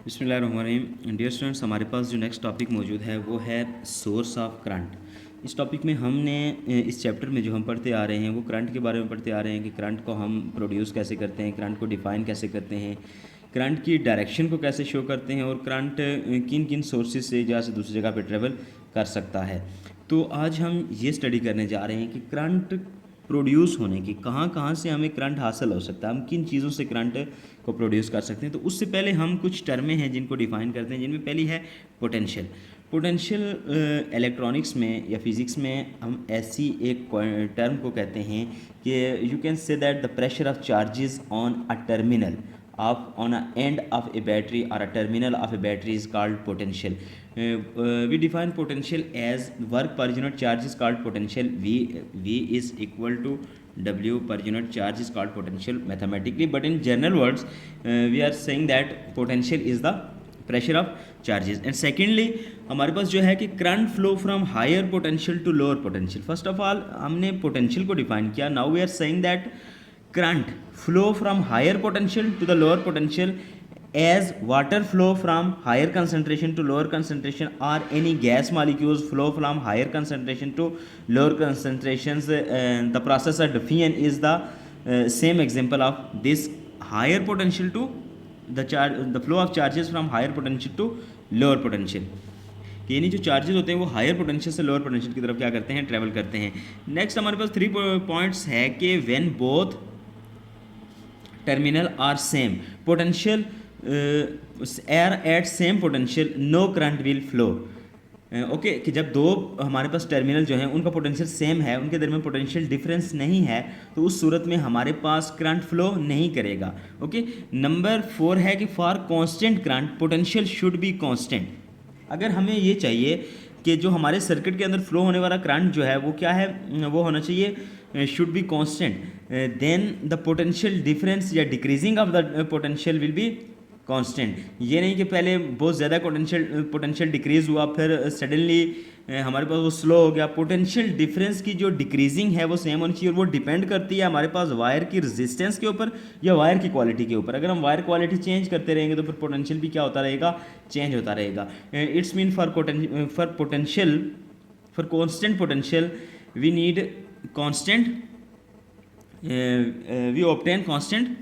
बिस्मिल्लाहिर्रहमानिर्रहीम। Dear students, हमारे पास जो नेक्स्ट टॉपिक मौजूद है वो है सोर्स ऑफ करंट। इस टॉपिक में हमने इस चैप्टर में जो हम पढ़ते आ रहे हैं वो करंट के बारे में पढ़ते आ रहे हैं कि करंट को हम प्रोड्यूस कैसे करते हैं, करंट को डिफ़ाइन कैसे करते हैं, करंट की डायरेक्शन को कैसे शो करते हैं और करंट किन किन सोर्सेज से जहाँ से दूसरी जगह पर ट्रेवल कर सकता है। तो आज हम ये स्टडी करने जा रहे हैं कि करंट प्रोड्यूस होने की कहाँ कहाँ से हमें करंट हासिल हो सकता है, हम किन चीज़ों से करंट को प्रोड्यूस कर सकते हैं। तो उससे पहले हम कुछ टर्में हैं जिनको डिफ़ाइन करते हैं, जिनमें पहली है पोटेंशियल। पोटेंशियल इलेक्ट्रॉनिक्स में या फिज़िक्स में हम ऐसी एक टर्म को कहते हैं कि you can say that the pressure of charges on a terminal on a end of a battery or a terminal of a battery is called potential. We define potential as work per unit charge is called potential. V is equal to W per unit charge is called potential mathematically, but in general words we are saying that potential is the pressure of charges. And secondly हमारे पास जो है कि current flow from higher potential to lower potential. First of all हमने potential को define किया। Now we are saying that current flow from higher potential to the lower potential as water flow from higher concentration to lower concentration, or any gas molecules flow from higher concentration to lower concentrations. The process of diffusion is the same example of this higher potential to the flow of charges from higher potential to lower potential. कि यानी जो charges होते हैं वो higher potential से lower potential की तरफ क्या करते हैं, ट्रैवल करते हैं। नेक्स्ट हमारे पास 3 पॉइंट्स है कि when both terminal are same potential are at same potential no current will flow. Okay, कि जब दो हमारे पास टर्मिनल जो हैं उनका पोटेंशियल सेम है, उनके दरमियान पोटेंशियल डिफरेंस नहीं है, तो उस सूरत में हमारे पास करंट फ्लो नहीं करेगा। ओके, नंबर 4 है कि for constant current potential should be constant. अगर हमें ये चाहिए कि जो हमारे सर्किट के अंदर फ्लो होने वाला करंट जो है वो क्या है, वो होना चाहिए should be constant, then the potential difference या decreasing of the potential will be constant. ये नहीं कि पहले बहुत ज़्यादा पोटेंशियल डिक्रीज़ हुआ फिर सडनली हमारे पास वो स्लो हो गया। पोटेंशियल डिफरेंस की जो डिक्रीजिंग है वो सेम होनी चाहिए, और वो डिपेंड करती है हमारे पास वायर की रेजिस्टेंस के ऊपर या वायर की क्वालिटी के ऊपर। अगर हम वायर क्वालिटी चेंज करते रहेंगे तो फिर पोटेंशियल भी क्या होता रहेगा, चेंज होता रहेगा। It's mean for potential for constant potential we need constant, we obtain constant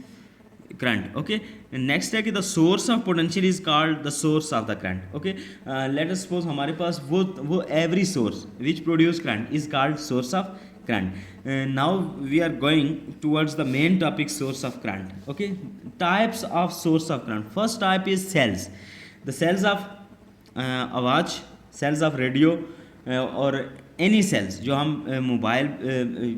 current. Okay, next है कि the source of potential is called the source of the current. Okay, let us suppose हमारे पास वो every source which produce current is called source of current. Now we are going towards the main topic source of current. Okay, types of source of current. First type is sales, the sales of आवाज़, sales of radio और any sales जो हम mobile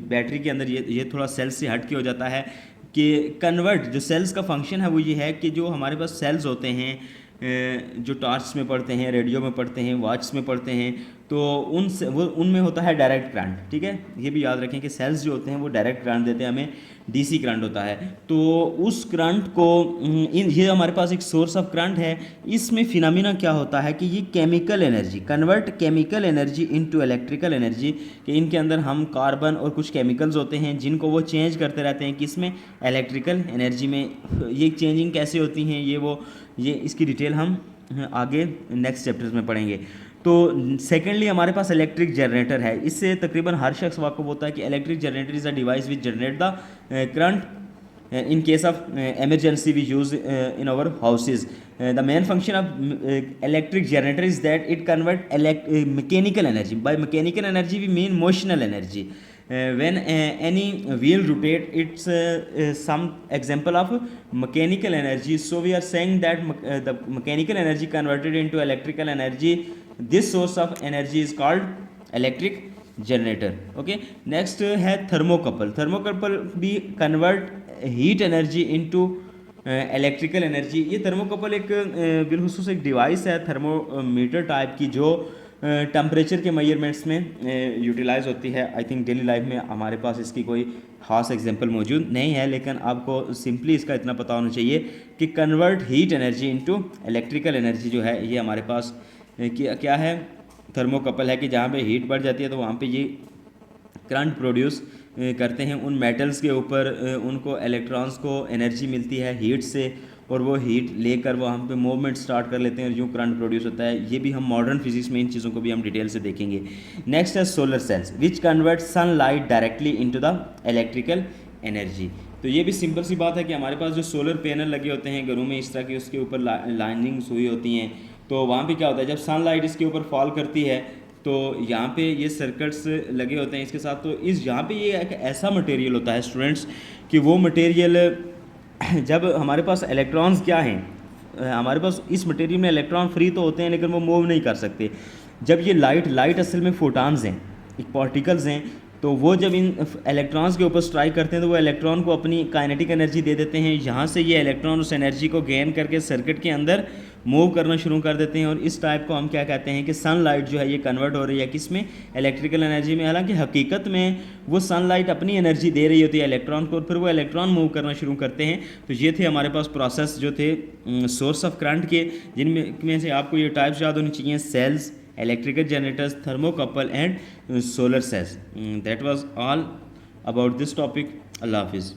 battery के अंदर, ये थोड़ा sales से हट के हो जाता है कि कन्वर्ट। जो सेल्स का फंक्शन है वो ये है कि जो हमारे पास सेल्स होते हैं जो टॉर्च में पढ़ते हैं, रेडियो में पढ़ते हैं, वॉच में पढ़ते हैं, तो उनमें होता है डायरेक्ट करंट। ठीक है, ये भी याद रखें कि सेल्स जो होते हैं वो डायरेक्ट करंट देते हैं हमें, डीसी करंट होता है। तो उस करंट को ये हमारे पास एक सोर्स ऑफ करंट है। इसमें फिनोमिना क्या होता है कि ये chemical energy convert chemical energy into electrical energy, कि इनके अंदर हम कार्बन और कुछ केमिकल्स होते हैं जिनको वो चेंज करते रहते हैं किसमें, इलेक्ट्रिकल एनर्जी में। ये चेंजिंग कैसे होती हैं ये इसकी डिटेल हम आगे नेक्स्ट चैप्टर्स में पढ़ेंगे। तो सेकेंडली हमारे पास इलेक्ट्रिक जनरेटर है। इससे तकरीबन हर शख्स वाक़िफ़ होता है कि electric generator is a device which generate the current in case of emergency we use in our houses. The main function of electric generator is that it convert mechanical energy. By mechanical energy we mean motional energy. When any wheel rotate, it's some example of mechanical energy. So we are saying that the mechanical energy converted into electrical energy, this source of energy is called electric generator. Okay, next है thermocouple. Thermocouple भी convert heat energy into electrical energy. ये thermocouple एक बिलखुसूस एक device है thermometer type की, जो temperature के measurements में यूटिलाइज होती है। आई थिंक डेली लाइफ में हमारे पास इसकी कोई ख़ास एग्जांपल मौजूद नहीं है, लेकिन आपको सिंपली इसका इतना पता होना चाहिए कि convert heat energy into electrical energy जो है ये हमारे पास क्या है, थर्मोकपल है कि जहाँ पे हीट बढ़ जाती है तो वहाँ पे ये करंट प्रोड्यूस करते हैं। उन मेटल्स के ऊपर उनको इलेक्ट्रॉन्स को एनर्जी मिलती है हीट से, और वो हीट लेकर वो हम पे मूवमेंट स्टार्ट कर लेते हैं और यूँ करंट प्रोड्यूस होता है। ये भी हम मॉडर्न फिजिक्स में इन चीज़ों को भी हम डिटेल से देखेंगे। नेक्स्ट है solar cells which convert sunlight directly into the electrical energy. तो ये भी सिंपल सी बात है कि हमारे पास जो सोलर पैनल लगे होते हैं घरों में, इस तरह की उसके ऊपर लाइनिंग्स हुई होती हैं, तो वहाँ पे क्या होता है जब सनलाइट इसके ऊपर फॉल करती है तो यहाँ पे ये सर्किट्स लगे होते हैं इसके साथ। तो इस यहाँ पे ये एक ऐसा मटेरियल होता है स्टूडेंट्स कि वो मटेरियल जब हमारे पास इलेक्ट्रॉन्स क्या हैं, हमारे पास इस मटेरियल में इलेक्ट्रॉन फ्री तो होते हैं लेकिन वो मूव नहीं कर सकते। जब ये लाइट असल में फोटान्स हैं, एक पार्टिकल्स हैं, तो वो जब इन इलेक्ट्रॉन्स के ऊपर स्ट्राइक करते हैं तो वो इलेक्ट्रॉन को अपनी काइनेटिक एनर्जी दे देते हैं। यहाँ से ये इलेक्ट्रॉन उस एनर्जी को गेन करके सर्किट के अंदर मूव करना शुरू कर देते हैं और इस टाइप को हम क्या कहते हैं कि सनलाइट जो है ये कन्वर्ट हो रही है किस में, इलेक्ट्रिकल एनर्जी में। हालांकि हकीकत में वो सनलाइट अपनी एनर्जी दे रही होती है इलेक्ट्रॉन को और फिर वो इलेक्ट्रॉन मूव करना शुरू करते हैं। तो ये थे हमारे पास प्रोसेस जो थे सोर्स ऑफ करंट के, जिनमें से आपको ये टाइप्स याद होनी चाहिए, sales, electrical generators, thermocouple and solar cells. That was all about this topic. Allah Hafiz.